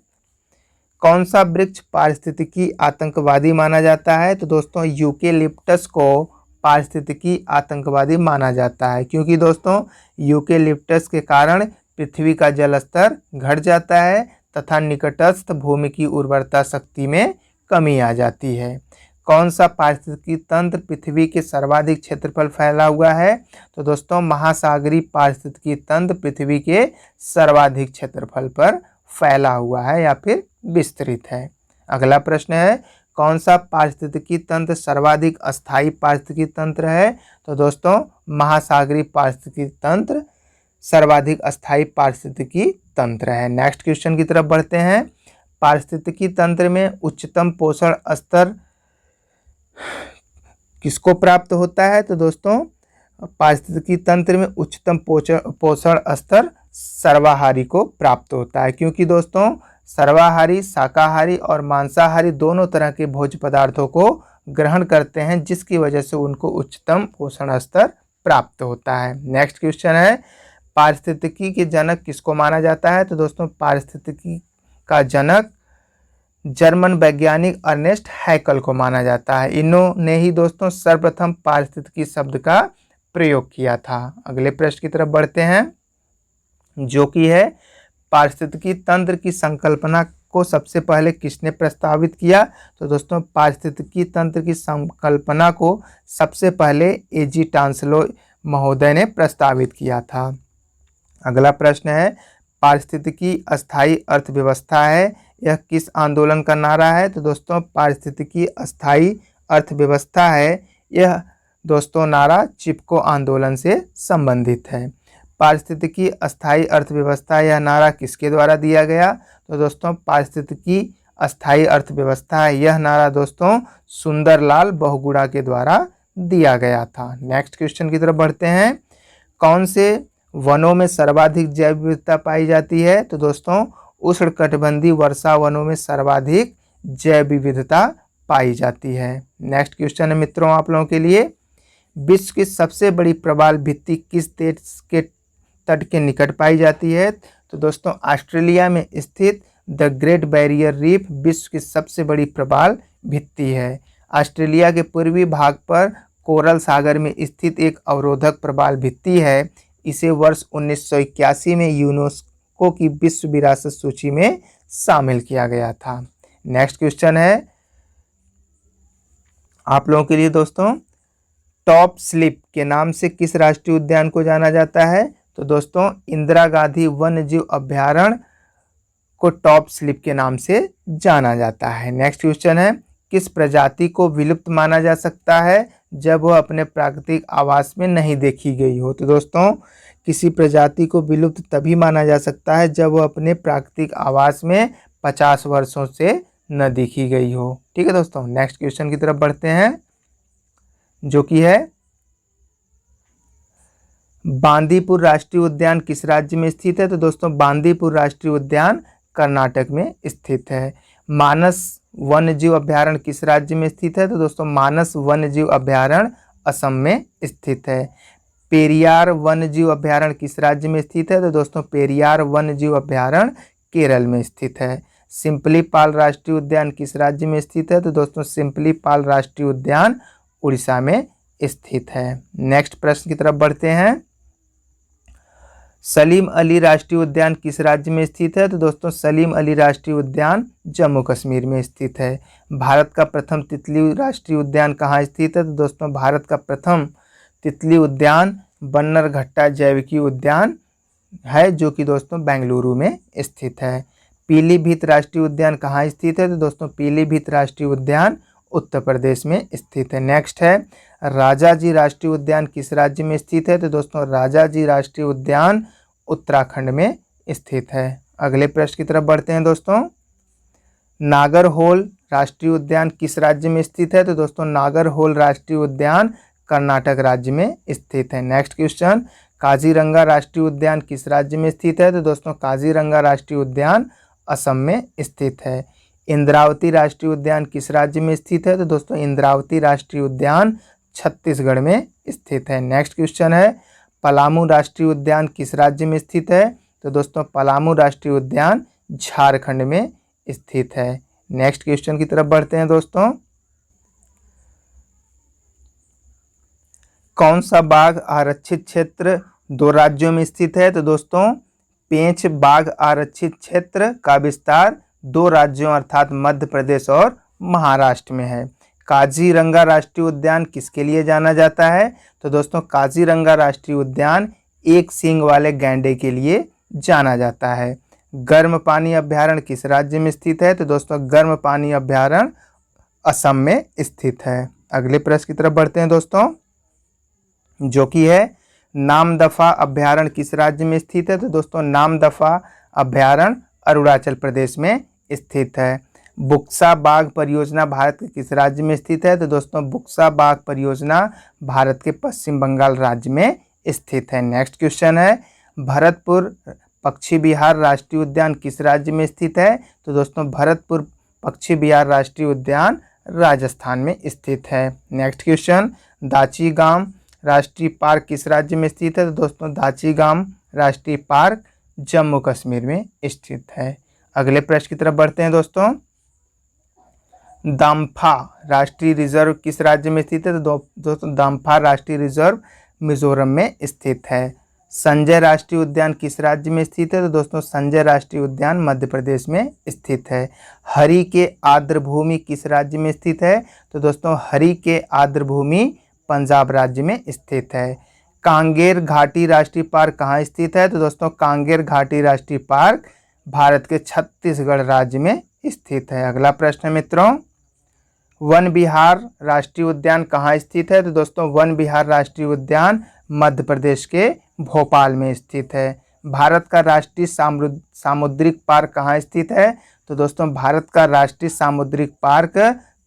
कौन सा वृक्ष पारिस्थितिकी आतंकवादी माना जाता है? तो दोस्तों यूकेलिप्टस को पारिस्थितिकी आतंकवादी माना जाता है, क्योंकि दोस्तों यूकेलिप्टस के कारण पृथ्वी का जल स्तर घट जाता है तथा निकटस्थ भूमि की उर्वरता शक्ति में कमी आ जाती है। कौन सा पारिस्थितिकी तंत्र पृथ्वी के सर्वाधिक क्षेत्रफल फैला हुआ है? तो दोस्तों महासागरीय पारिस्थितिकी तंत्र पृथ्वी के सर्वाधिक क्षेत्रफल पर फैला हुआ है या फिर विस्तृत है। अगला प्रश्न है, कौन सा पारिस्थितिकी तंत्र सर्वाधिक अस्थायी पारिस्थितिकी तंत्र है? तो दोस्तों महासागरीय पारिस्थितिकी तंत्र सर्वाधिक अस्थायी पारिस्थितिकी तंत्र है। नेक्स्ट क्वेश्चन की तरफ बढ़ते हैं। पारिस्थितिकी तंत्र में उच्चतम पोषण स्तर किसको प्राप्त होता है? तो दोस्तों पारिस्थितिकी तंत्र में उच्चतम पोषण स्तर सर्वाहारी को प्राप्त होता है, क्योंकि दोस्तों सर्वाहारी शाकाहारी और मांसाहारी दोनों तरह के भोज्य पदार्थों को ग्रहण करते हैं, जिसकी वजह से उनको उच्चतम पोषण स्तर प्राप्त होता है। नेक्स्ट क्वेश्चन है, पारिस्थितिकी के जनक किसको माना जाता है? तो दोस्तों पारिस्थितिकी का जनक जर्मन वैज्ञानिक अर्नेस्ट हैकल को माना जाता है। इन्होंने ही दोस्तों सर्वप्रथम पारिस्थितिकी शब्द का प्रयोग किया था। अगले प्रश्न की तरफ बढ़ते हैं, जो कि है पारिस्थितिकी तंत्र की संकल्पना को सबसे पहले किसने प्रस्तावित किया? तो दोस्तों पारिस्थितिकी तंत्र की संकल्पना को सबसे पहले एजी टांसलो महोदय ने प्रस्तावित किया था। अगला प्रश्न है, पारिस्थितिकी अस्थायी अर्थव्यवस्था है, यह किस आंदोलन का नारा है? तो दोस्तों पारिस्थितिकी अस्थायी अर्थव्यवस्था है, यह दोस्तों नारा चिपको आंदोलन से संबंधित है। पारिस्थितिकी अस्थायी अर्थव्यवस्था यह नारा किसके द्वारा दिया गया? तो दोस्तों पारिस्थितिकी अस्थायी अर्थव्यवस्था है, यह नारा दोस्तों सुंदरलाल बहुगुणा के द्वारा दिया गया था। नेक्स्ट क्वेश्चन की तरफ बढ़ते हैं। कौन से वनों में सर्वाधिक जैव विविधता पाई जाती है? तो दोस्तों उष्णकटिबंधीय वर्षा वनों में सर्वाधिक जैव विविधता पाई जाती है। नेक्स्ट क्वेश्चन है मित्रों आप लोगों के लिए, विश्व की सबसे बड़ी प्रवाल भित्ति किस देश के तट के निकट पाई जाती है? तो दोस्तों ऑस्ट्रेलिया में स्थित द ग्रेट बैरियर रीफ विश्व की सबसे बड़ी प्रवाल भित्ति है। ऑस्ट्रेलिया के पूर्वी भाग पर कोरल सागर में स्थित एक अवरोधक प्रवाल भित्ति है। इसे वर्ष 1981 में यूनेस्को की विश्व विरासत सूची में शामिल किया गया था। नेक्स्ट क्वेश्चन है आप लोगों के लिए दोस्तों, टॉप स्लिप के नाम से किस राष्ट्रीय उद्यान को जाना जाता है? तो दोस्तों इंदिरा गांधी वन्य जीव अभ्यारण्य को टॉप स्लिप के नाम से जाना जाता है। नेक्स्ट क्वेश्चन है, किस प्रजाति को विलुप्त माना जा सकता है जब वह अपने प्राकृतिक आवास में नहीं देखी गई हो? तो दोस्तों किसी प्रजाति को विलुप्त तभी माना जा सकता है जब वह अपने प्राकृतिक आवास में 50 वर्षों से न देखी गई हो। ठीक है दोस्तों, नेक्स्ट क्वेश्चन की तरफ बढ़ते हैं, जो कि है बांदीपुर राष्ट्रीय उद्यान किस राज्य में स्थित है? तो दोस्तों बांदीपुर राष्ट्रीय उद्यान कर्नाटक में स्थित है। मानस वन्यजीव अभयारण्य किस राज्य में स्थित है? तो दोस्तों मानस वन्यजीव अभयारण्य असम में स्थित है। पेरियार वन्यजीव अभयारण्य किस राज्य में स्थित है? तो दोस्तों पेरियार वन्यजीव अभयारण्य केरल में स्थित है। सिंपलीपाल राष्ट्रीय उद्यान किस राज्य में स्थित है? तो दोस्तों सिंपलीपाल राष्ट्रीय उद्यान उड़ीसा में स्थित है। नेक्स्ट प्रश्न की तरफ बढ़ते हैं। सलीम अली राष्ट्रीय उद्यान किस राज्य में स्थित है? तो दोस्तों सलीम अली राष्ट्रीय उद्यान जम्मू कश्मीर में स्थित है। भारत का प्रथम तितली राष्ट्रीय उद्यान कहाँ स्थित है? तो दोस्तों भारत का प्रथम तितली उद्यान बन्नरघट्टा जैविकी उद्यान है, जो कि दोस्तों बेंगलुरु में स्थित है। पीलीभीत राष्ट्रीय उद्यान कहाँ स्थित है? तो दोस्तों पीलीभीत राष्ट्रीय उद्यान उत्तर प्रदेश में स्थित है। नेक्स्ट है राजाजी राष्ट्रीय उद्यान किस राज्य में स्थित है? तो दोस्तों राजाजी राष्ट्रीय उद्यान उत्तराखंड में स्थित है। अगले प्रश्न की तरफ बढ़ते हैं दोस्तों। नागरहोल राष्ट्रीय उद्यान किस राज्य में स्थित है? तो दोस्तों नागरहोल राष्ट्रीय उद्यान कर्नाटक राज्य में स्थित है। नेक्स्ट क्वेश्चन, काजीरंगा राष्ट्रीय उद्यान किस राज्य में स्थित है? तो दोस्तों काजीरंगा राष्ट्रीय उद्यान असम में स्थित है। इंद्रावती राष्ट्रीय उद्यान किस राज्य में स्थित है? तो दोस्तों इंद्रावती राष्ट्रीय उद्यान छत्तीसगढ़ में स्थित है। नेक्स्ट क्वेश्चन है पलामू राष्ट्रीय उद्यान किस राज्य में स्थित है? तो दोस्तों पलामू राष्ट्रीय उद्यान झारखंड में स्थित है। नेक्स्ट क्वेश्चन की तरफ बढ़ते हैं दोस्तों। कौन सा बाघ आरक्षित क्षेत्र 2 राज्यों में स्थित है? तो दोस्तों पेंच बाघ आरक्षित क्षेत्र का विस्तार 2 राज्यों अर्थात मध्य प्रदेश और महाराष्ट्र में है। काजीरंगा राष्ट्रीय उद्यान किसके लिए जाना जाता है? तो दोस्तों काजीरंगा राष्ट्रीय उद्यान एक सींग वाले गैंडे के लिए जाना जाता है। गर्म पानी अभयारण्य किस राज्य में स्थित है? तो दोस्तों गर्म पानी अभयारण्य असम में स्थित है। अगले प्रश्न की तरफ बढ़ते हैं दोस्तों, जो कि है नामदफा अभयारण्य किस राज्य में स्थित है? तो दोस्तों नामदफा अभयारण्य अरुणाचल प्रदेश में स्थित है। बुक्सा बाघ परियोजना भारत के किस राज्य में स्थित है? तो दोस्तों बुक्सा बाघ परियोजना भारत के पश्चिम बंगाल राज्य में स्थित है। नेक्स्ट क्वेश्चन है भरतपुर पक्षी विहार राष्ट्रीय उद्यान किस राज्य में स्थित है? तो दोस्तों भरतपुर पक्षी विहार राष्ट्रीय उद्यान राजस्थान में स्थित है। नेक्स्ट क्वेश्चन दाचीगाम राष्ट्रीय पार्क किस राज्य में स्थित है? तो दोस्तों दाचीगाम राष्ट्रीय पार्क जम्मू कश्मीर में स्थित है। अगले प्रश्न की तरफ बढ़ते हैं दोस्तों। दाम्फा राष्ट्रीय रिजर्व किस राज्य में स्थित है? तो दोस्तों दाम्फा राष्ट्रीय रिजर्व मिजोरम में स्थित है। संजय राष्ट्रीय उद्यान किस राज्य में स्थित है? तो दोस्तों संजय राष्ट्रीय उद्यान मध्य प्रदेश में स्थित है। हरि के आर्द्रभूमि किस राज्य में स्थित है? तो दोस्तों हरि के आर्द्रभूमि पंजाब राज्य में स्थित है। कांगेर घाटी राष्ट्रीय पार्क कहाँ स्थित है? तो दोस्तों कांगेर घाटी राष्ट्रीय पार्क भारत के छत्तीसगढ़ राज्य में स्थित है। अगला प्रश्न है मित्रों, वन विहार राष्ट्रीय उद्यान कहाँ स्थित है? तो दोस्तों वन विहार राष्ट्रीय उद्यान मध्य प्रदेश के भोपाल में स्थित है। भारत का राष्ट्रीय सामुद्रिक पार्क कहाँ स्थित है? तो दोस्तों भारत का राष्ट्रीय सामुद्रिक पार्क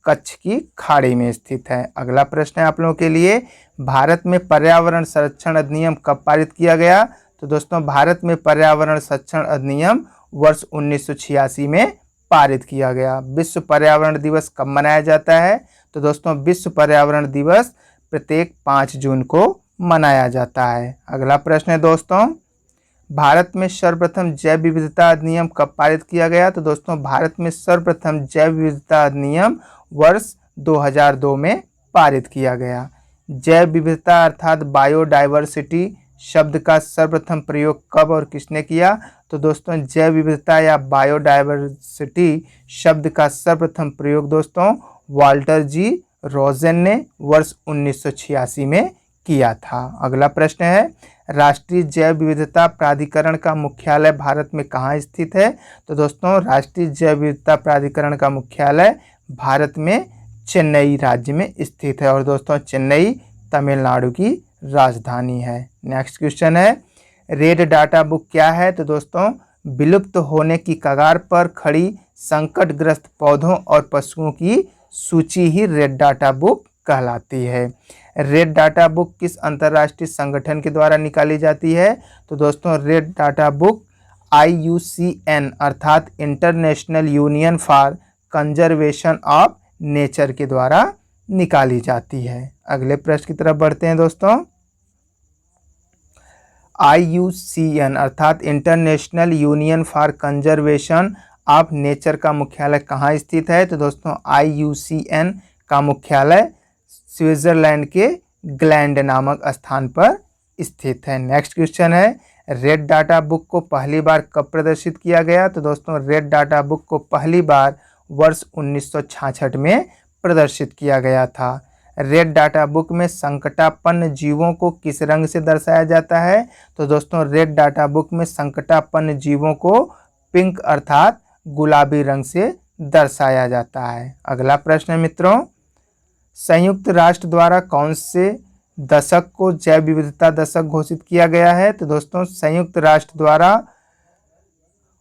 कच्छ की खाड़ी में स्थित है। अगला प्रश्न है आप लोगों के लिए, भारत में पर्यावरण संरक्षण अधिनियम कब पारित किया गया? तो दोस्तों भारत में पर्यावरण संरक्षण अधिनियम वर्ष 1986 में पारित किया गया। विश्व पर्यावरण दिवस कब मनाया जाता है? तो दोस्तों विश्व पर्यावरण दिवस प्रत्येक 5 जून को मनाया जाता है। अगला प्रश्न है दोस्तों, भारत में सर्वप्रथम जैव विविधता अधिनियम कब पारित किया गया? तो दोस्तों भारत में सर्वप्रथम जैव विविधता अधिनियम वर्ष 2002 में पारित किया गया। जैव विविधता अर्थात बायोडाइवर्सिटी शब्द का सर्वप्रथम प्रयोग कब और किसने किया? तो दोस्तों जैव विविधता या बायोडाइवर्सिटी शब्द का सर्वप्रथम प्रयोग दोस्तों वाल्टर जी रोजेन ने वर्ष 1986 में किया था। अगला प्रश्न है, राष्ट्रीय जैव विविधता प्राधिकरण का मुख्यालय भारत में कहाँ स्थित है? तो दोस्तों राष्ट्रीय जैव विविधता प्राधिकरण का मुख्यालय भारत में चेन्नई राज्य में स्थित है और दोस्तों चेन्नई तमिलनाडु की राजधानी है। नेक्स्ट क्वेश्चन है, रेड डाटा बुक क्या है? तो दोस्तों विलुप्त होने की कगार पर खड़ी संकटग्रस्त पौधों और पशुओं की सूची ही रेड डाटा बुक कहलाती है। रेड डाटा बुक किस अंतर्राष्ट्रीय संगठन के द्वारा निकाली जाती है? तो दोस्तों रेड डाटा बुक IUCN अर्थात international union for conservation of nature के द्वारा निकाली जाती है। अगले प्रश्न की तरफ बढ़ते हैं दोस्तों। IUCN अर्थात international union for conservation of nature का मुख्यालय कहाँ स्थित है? तो दोस्तों IUCN का मुख्यालय स्विट्जरलैंड के ग्लैंड नामक स्थान पर स्थित है। नेक्स्ट क्वेश्चन है, रेड डाटा बुक को पहली बार कब प्रदर्शित किया गया? तो दोस्तों रेड डाटा बुक को पहली बार वर्ष 1966 में प्रदर्शित किया गया था। रेड डाटा बुक में संकटापन्न जीवों को किस रंग से दर्शाया जाता है? तो दोस्तों रेड डाटा बुक में संकटापन्न जीवों को पिंक अर्थात गुलाबी रंग से दर्शाया जाता है। अगला प्रश्न है मित्रों, संयुक्त राष्ट्र द्वारा कौन से दशक को जैव विविधता दशक घोषित किया गया है? तो दोस्तों संयुक्त राष्ट्र द्वारा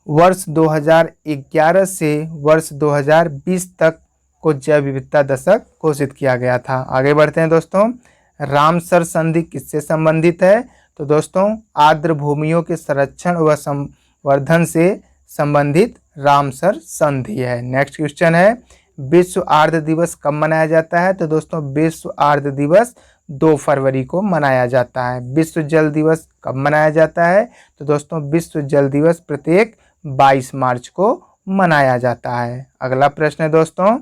वर्ष 2011 से वर्ष 2020 तक को जैव विविधता दशक घोषित किया गया था। आगे बढ़ते हैं दोस्तों, रामसर संधि किससे संबंधित है? तो दोस्तों आर्द्र भूमियों के संरक्षण व संवर्धन से संबंधित रामसर संधि है। नेक्स्ट क्वेश्चन है, विश्व आर्द्र दिवस कब मनाया जाता है? तो दोस्तों विश्व आर्द्र दिवस 2 फरवरी को मनाया जाता है। विश्व जल दिवस कब मनाया जाता है? तो दोस्तों विश्व जल दिवस प्रत्येक 22 मार्च को मनाया जाता है। अगला प्रश्न है दोस्तों,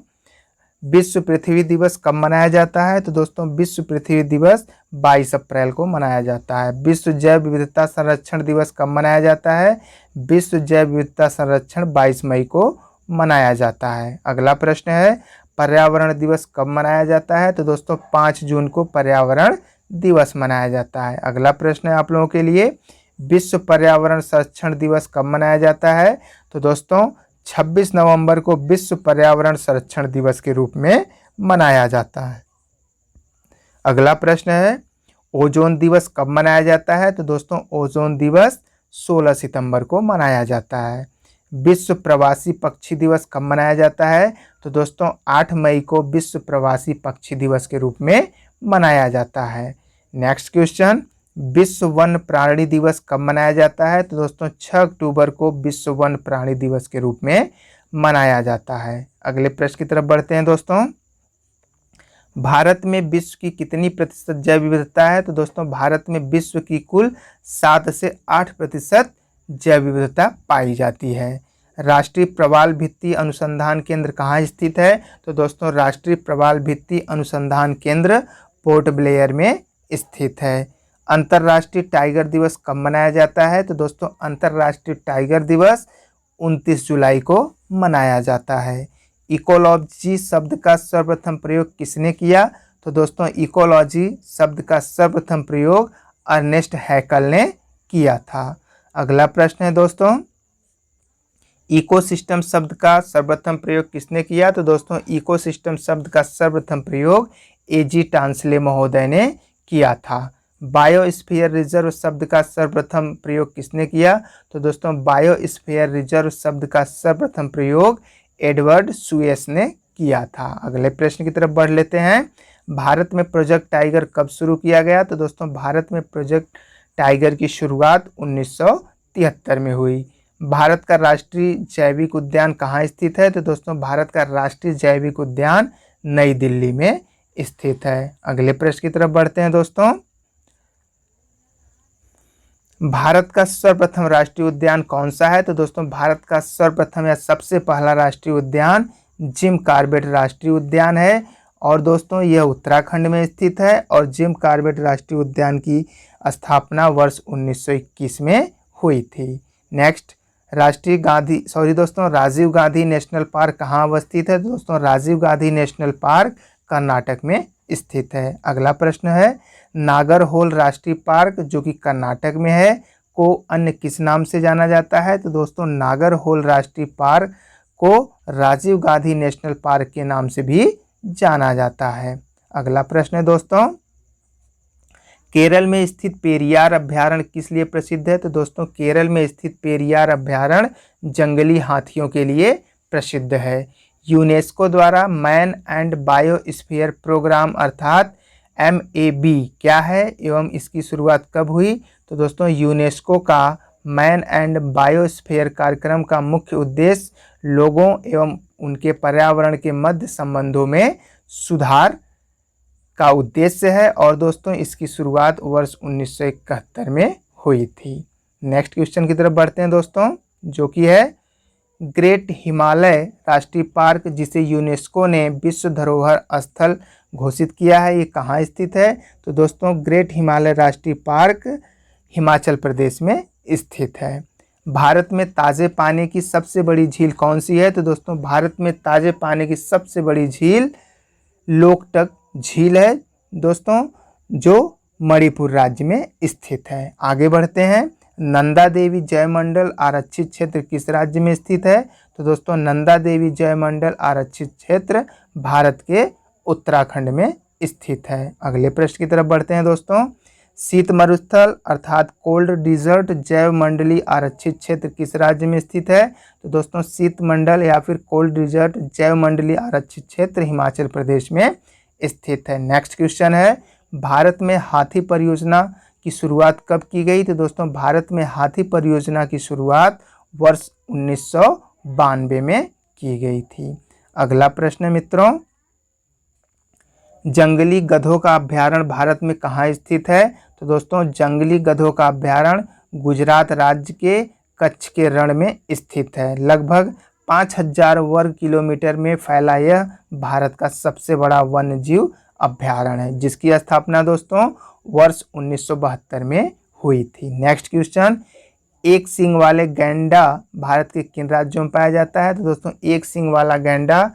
विश्व पृथ्वी दिवस कब मनाया जाता है? तो दोस्तों विश्व पृथ्वी दिवस 22 अप्रैल को मनाया जाता है। विश्व जैव विविधता संरक्षण दिवस कब मनाया जाता है? विश्व जैव विविधता संरक्षण 22 मई को मनाया जाता है। अगला प्रश्न है, पर्यावरण दिवस कब मनाया जाता है? तो दोस्तों 5 जून को पर्यावरण दिवस मनाया जाता है। अगला प्रश्न है आप लोगों के लिए, विश्व पर्यावरण संरक्षण दिवस कब मनाया जाता है? तो दोस्तों 26 नवंबर को विश्व पर्यावरण संरक्षण दिवस के रूप में मनाया जाता है। अगला प्रश्न है, ओजोन दिवस कब मनाया जाता है? तो दोस्तों ओजोन दिवस 16 सितंबर को मनाया जाता है। विश्व प्रवासी पक्षी दिवस कब मनाया जाता है? तो दोस्तों 8 मई को विश्व प्रवासी पक्षी दिवस के रूप में मनाया जाता है। नेक्स्ट क्वेश्चन, विश्व वन प्राणी दिवस कब मनाया जाता है? तो दोस्तों 6 अक्टूबर को विश्व वन प्राणी दिवस के रूप में मनाया जाता है। अगले प्रश्न की तरफ बढ़ते हैं दोस्तों, भारत में विश्व की कितनी प्रतिशत जैव विविधता है? तो दोस्तों भारत में विश्व की कुल 7 से 8% जैव विविधता पाई जाती है। राष्ट्रीय प्रवाल भित्ति अनुसंधान केंद्र कहाँ स्थित है? तो दोस्तों राष्ट्रीय प्रवाल भित्ति अनुसंधान केंद्र पोर्ट ब्लेयर में स्थित है। अंतर्राष्ट्रीय टाइगर दिवस कब मनाया जाता है? तो दोस्तों अंतर्राष्ट्रीय टाइगर दिवस 29 जुलाई को मनाया जाता है। इकोलॉजी शब्द का सर्वप्रथम प्रयोग किसने किया? तो दोस्तों इकोलॉजी शब्द का सर्वप्रथम प्रयोग अर्नेस्ट हैकल ने किया था। अगला प्रश्न है दोस्तों, इकोसिस्टम शब्द का सर्वप्रथम प्रयोग किसने किया? तो दोस्तों इकोसिस्टम शब्द का सर्वप्रथम प्रयोग एजी टांसले महोदय ने किया था। बायोस्फीयर रिजर्व शब्द का सर्वप्रथम प्रयोग किसने किया? तो दोस्तों बायोस्फीयर रिजर्व शब्द का सर्वप्रथम प्रयोग एडवर्ड सुएस ने किया था। अगले प्रश्न की तरफ बढ़ लेते हैं, भारत में प्रोजेक्ट टाइगर कब शुरू किया गया? तो दोस्तों भारत में प्रोजेक्ट टाइगर की शुरुआत 1973 में हुई। भारत का राष्ट्रीय जैविक उद्यान कहाँ स्थित है? तो दोस्तों भारत का राष्ट्रीय जैविक उद्यान नई दिल्ली में स्थित है। अगले प्रश्न की तरफ बढ़ते हैं दोस्तों, भारत का सर्वप्रथम राष्ट्रीय उद्यान कौन सा है? तो दोस्तों भारत का सर्वप्रथम या सबसे पहला राष्ट्रीय उद्यान जिम कॉर्बेट राष्ट्रीय उद्यान है और दोस्तों यह उत्तराखंड में स्थित है और जिम कॉर्बेट राष्ट्रीय उद्यान की स्थापना वर्ष 1921 में हुई थी। Next, Rajiv Gandhi National Park कहाँ अवस्थित है? दोस्तों राजीव गांधी नेशनल पार्क कर्नाटक में स्थित है। अगला प्रश्न है, नागरहोल राष्ट्रीय पार्क जो कि कर्नाटक में है को अन्य किस नाम से जाना जाता है? तो दोस्तों नागरहोल राष्ट्रीय पार्क को राजीव गांधी नेशनल पार्क के नाम से भी जाना जाता है। अगला प्रश्न है दोस्तों, केरल में स्थित पेरियार अभ्यारण्य किस लिए प्रसिद्ध है? तो दोस्तों केरल में स्थित पेरियार अभ्यारण्य जंगली हाथियों के लिए प्रसिद्ध है। यूनेस्को द्वारा मैन एंड बायोस्फीयर प्रोग्राम अर्थात MAB क्या है एवं इसकी शुरुआत कब हुई? तो दोस्तों यूनेस्को का मैन एंड बायोस्फीयर कार्यक्रम का मुख्य उद्देश्य लोगों एवं उनके पर्यावरण के मध्य संबंधों में सुधार का उद्देश्य है और दोस्तों इसकी शुरुआत वर्ष 1971 में हुई थी। नेक्स्ट क्वेश्चन की तरफ बढ़ते हैं दोस्तों, जो कि है ग्रेट हिमालय राष्ट्रीय पार्क जिसे यूनेस्को ने विश्व धरोहर स्थल घोषित किया है, ये कहाँ स्थित है? तो दोस्तों ग्रेट हिमालय राष्ट्रीय पार्क हिमाचल प्रदेश में स्थित है। भारत में ताज़े पानी की सबसे बड़ी झील कौन सी है? तो दोस्तों भारत में ताज़े पानी की सबसे बड़ी झील लोकटक झील है दोस्तों, जो मणिपुर राज्य में स्थित है। आगे बढ़ते हैं, नंदा देवी जयमंडल आरक्षित क्षेत्र किस राज्य में स्थित है? तो दोस्तों नंदा देवी जयमंडल आरक्षित क्षेत्र भारत के उत्तराखंड में स्थित है। अगले प्रश्न की तरफ बढ़ते हैं दोस्तों, शीत मरुस्थल अर्थात कोल्ड डिजर्ट जैवमंडलीय आरक्षित क्षेत्र किस राज्य में स्थित है? तो दोस्तों शीत मंडल या फिर कोल्ड डिजर्ट जैवमंडलीय आरक्षित क्षेत्र हिमाचल प्रदेश में स्थित है। नेक्स्ट क्वेश्चन है, भारत में हाथी परियोजना की शुरुआत कब की गई? तो दोस्तों भारत में हाथी परियोजना की शुरुआत वर्ष 1992 में की गई थी। अगला प्रश्न मित्रों, जंगली गधों का अभ्यारण्य भारत में कहाँ स्थित है? तो दोस्तों जंगली गधों का अभ्यारण्य गुजरात राज्य के कच्छ के रण में स्थित है। लगभग 5000 वर्ग किलोमीटर में फैला यह भारत का सबसे बड़ा वन्यजीव अभ्यारण्य है, जिसकी स्थापना दोस्तों वर्ष 1972 में हुई थी। नेक्स्ट क्वेश्चन, एक सींग वाले गैंडा भारत के किन राज्यों में पाया जाता है? तो दोस्तों एक सींग वाला गैंडा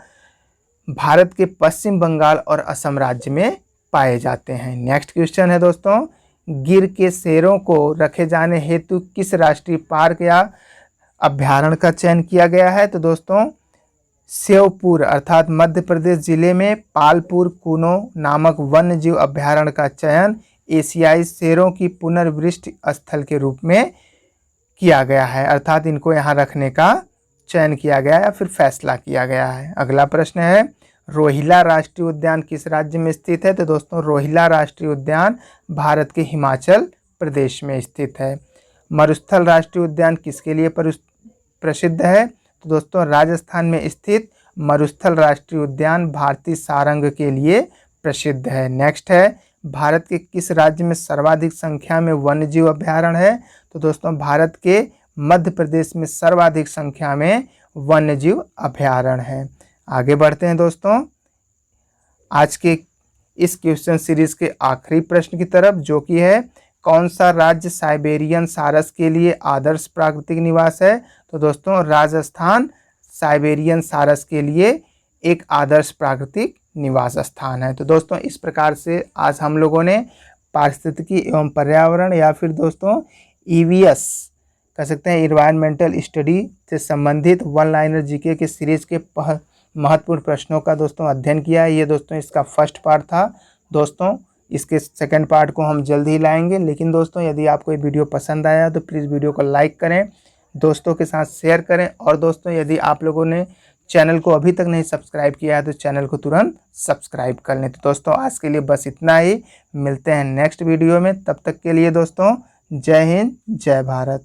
भारत के पश्चिम बंगाल और असम राज्य में पाए जाते हैं। नेक्स्ट क्वेश्चन है दोस्तों, गिर के शेरों को रखे जाने हेतु किस राष्ट्रीय पार्क या अभ्यारण्य का चयन किया गया है? तो दोस्तों श्योपुर अर्थात मध्य प्रदेश जिले में पालपुर कुनो नामक वन्यजीव अभ्यारण्य का चयन एशियाई शेरों की पुनर्वृष्टि स्थल के रूप में किया गया है, अर्थात इनको यहाँ रखने का चयन किया गया या फिर फैसला किया गया है। अगला प्रश्न है, रोहिला राष्ट्रीय उद्यान किस राज्य में स्थित है? तो दोस्तों रोहिला राष्ट्रीय उद्यान भारत के हिमाचल प्रदेश में स्थित है। मरुस्थल राष्ट्रीय उद्यान किसके लिए प्रसिद्ध है? तो दोस्तों राजस्थान में स्थित मरुस्थल राष्ट्रीय उद्यान भारतीय सारंग के लिए प्रसिद्ध है। नेक्स्ट है, भारत के किस राज्य में सर्वाधिक संख्या में वन्यजीव अभ्यारण्य है? तो दोस्तों भारत के मध्य प्रदेश में सर्वाधिक संख्या में वन्यजीव अभ्यारण्य है। आगे बढ़ते हैं दोस्तों आज के इस क्वेश्चन सीरीज के आखिरी प्रश्न की तरफ, जो कि है कौन सा राज्य साइबेरियन सारस के लिए आदर्श प्राकृतिक निवास है? तो दोस्तों राजस्थान साइबेरियन सारस के लिए एक आदर्श प्राकृतिक निवास स्थान है। तो दोस्तों इस प्रकार से आज हम लोगों ने पारिस्थितिकी एवं पर्यावरण या फिर दोस्तों EVS कह सकते हैं इन्वायरमेंटल स्टडी से संबंधित वन लाइनर जीके के सीरीज के महत्वपूर्ण प्रश्नों का दोस्तों अध्ययन किया है। ये दोस्तों इसका फर्स्ट पार्ट था। दोस्तों इसके सेकंड पार्ट को हम जल्द ही लाएंगे, लेकिन दोस्तों यदि आपको ये वीडियो पसंद आया तो प्लीज़ वीडियो को लाइक करें, दोस्तों के साथ शेयर करें और दोस्तों यदि आप लोगों ने चैनल को अभी तक नहीं सब्सक्राइब किया है तो चैनल को तुरंत सब्सक्राइब कर लें। तो दोस्तों आज के लिए बस इतना ही, मिलते हैं नेक्स्ट वीडियो में। तब तक के लिए दोस्तों जय हिंद जय भारत।